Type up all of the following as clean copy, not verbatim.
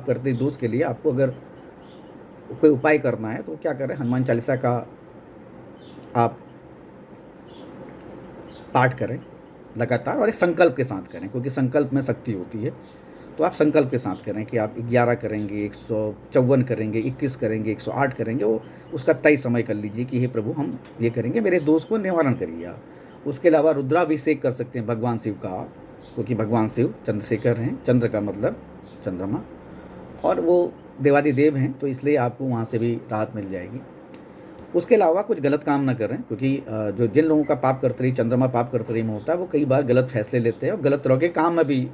करते दोस्त के लिए आपको अगर कोई उपाय करना है तो क्या करें, हनुमान चालीसा का आप पाठ करें लगातार और एक संकल्प के साथ करें, क्योंकि संकल्प में शक्ति होती है। तो आप संकल्प के साथ करें कि आप 11 करेंगे, 154 करेंगे, 21 करेंगे, 108 करेंगे। वो उसका तय समय कर लीजिए कि हे प्रभु हम ये करेंगे, मेरे दोस्त को निवारण करिए आप। उसके अलावा रुद्राभिषेक कर सकते हैं भगवान शिव का, क्योंकि भगवान शिव चंद्रशेखर हैं, चंद्र का मतलब चंद्रमा, और वो देवादिदेव हैं, तो इसलिए आपको वहाँ से भी राहत मिल जाएगी। उसके अलावा कुछ गलत काम ना करें, क्योंकि जो जिन लोगों का पाप कर्तरी चंद्रमा पाप कर्तरी में होता है वो कई बार गलत फैसले लेते हैं और गलत तरह के काम में भी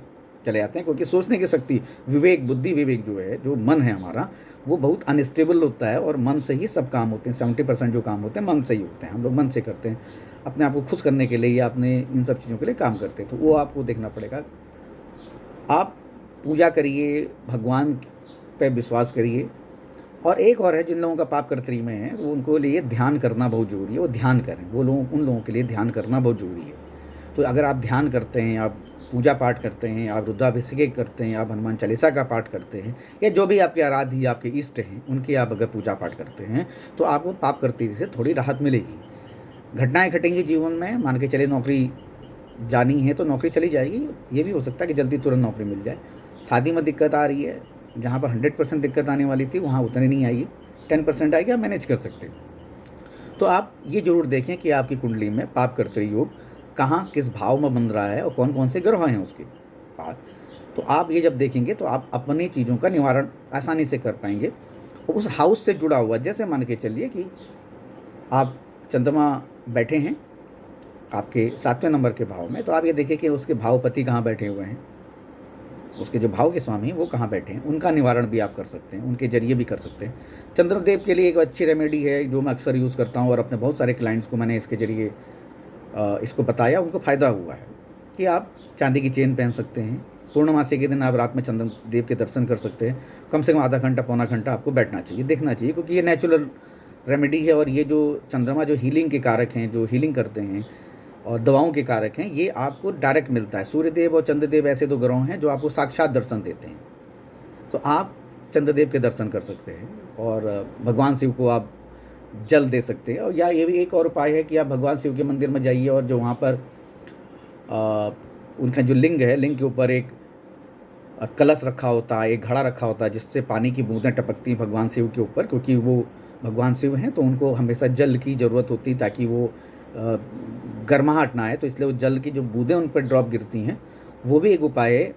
चले जाते हैं, क्योंकि सोचने की शक्ति, विवेक, बुद्धि विवेक जो है, जो मन है हमारा, वो बहुत अनस्टेबल होता है और मन से ही सब काम होते हैं। 70% जो काम होते हैं मन से ही होते हैं। हम लोग मन से करते हैं, अपने आप को खुश करने के लिए या अपने इन सब चीज़ों के लिए काम करते हैं, तो वो आपको देखना पड़ेगा। आप पूजा करिए, भगवान पे विश्वास करिए। और एक और है, जिन लोगों का पाप कर्तरी में है वो उनको लिए ध्यान करना बहुत ज़रूरी है। वो ध्यान करें, वो लोग, उन लोगों के लिए ध्यान करना बहुत ज़रूरी है। तो अगर आप ध्यान करते हैं, आप पूजा पाठ करते हैं, आप रुद्राभिषेक करते हैं, आप हनुमान चालीसा का पाठ करते हैं, या जो भी आपके आराध्य आपके इष्ट हैं उनकी आप अगर पूजा पाठ करते हैं, तो आपको पाप कर्तरी से थोड़ी राहत मिलेगी। घटनाएँ घटेंगी जीवन में, मान के चलिए नौकरी जानी है तो नौकरी चली जाएगी, ये भी हो सकता है कि जल्दी तुरंत नौकरी मिल जाए। शादी में दिक्कत आ रही है, जहाँ पर 100% दिक्कत आने वाली थी वहाँ उतनी नहीं आएगी, 10% आएगी, आप मैनेज कर सकते हैं। तो आप ये ज़रूर देखें कि आपकी कुंडली में पाप कर्तरी योग कहाँ किस भाव में बन रहा है और कौन कौन से ग्रह हैं उसके पास। तो आप ये जब देखेंगे तो आप अपनी चीज़ों का निवारण आसानी से कर पाएंगे। और उस हाउस से जुड़ा हुआ, जैसे मान के चलिए कि आप चंद्रमा बैठे हैं आपके 7वें नंबर के भाव में, तो आप ये देखिए कि उसके भावपति कहाँ बैठे हुए हैं, उसके जो भाव के स्वामी हैं वो कहाँ बैठे हैं, उनका निवारण भी आप कर सकते हैं, उनके जरिए भी कर सकते हैं। चंद्रदेव के लिए एक अच्छी रेमेडी है जो मैं अक्सर यूज़ करता हूँ और अपने बहुत सारे क्लाइंट्स को मैंने इसके जरिए इसको बताया, उनको फ़ायदा हुआ है, कि आप चांदी की चेन पहन सकते हैं। पूर्णमासी के दिन आप रात में चंद्रदेव के दर्शन कर सकते हैं। कम से कम आधा घंटा पौना घंटा आपको बैठना चाहिए, देखना चाहिए, क्योंकि ये नेचुरल रेमेडी है। और ये जो चंद्रमा जो हीलिंग के कारक हैं, जो हीलिंग करते हैं और दवाओं के कारक हैं, ये आपको डायरेक्ट मिलता है। सूर्यदेव और चंद्रदेव ऐसे दो ग्रह हैं जो आपको साक्षात दर्शन देते हैं। तो आप चंद्रदेव के दर्शन कर सकते हैं और भगवान शिव को आप जल दे सकते हैं। और या ये भी एक और उपाय है कि आप भगवान शिव के मंदिर में जाइए और जो वहाँ पर उनका जो लिंग है, लिंग के ऊपर एक कलश रखा होता है, एक घड़ा रखा होता है, जिससे पानी की बूंदें टपकती हैं भगवान शिव के ऊपर, क्योंकि वो भगवान शिव हैं तो उनको हमेशा जल की ज़रूरत होती है ताकि वो गर्माहट ना आए। तो इसलिए वो जल की जो बूंदें उन पर ड्रॉप गिरती हैं, वो भी एक उपाय है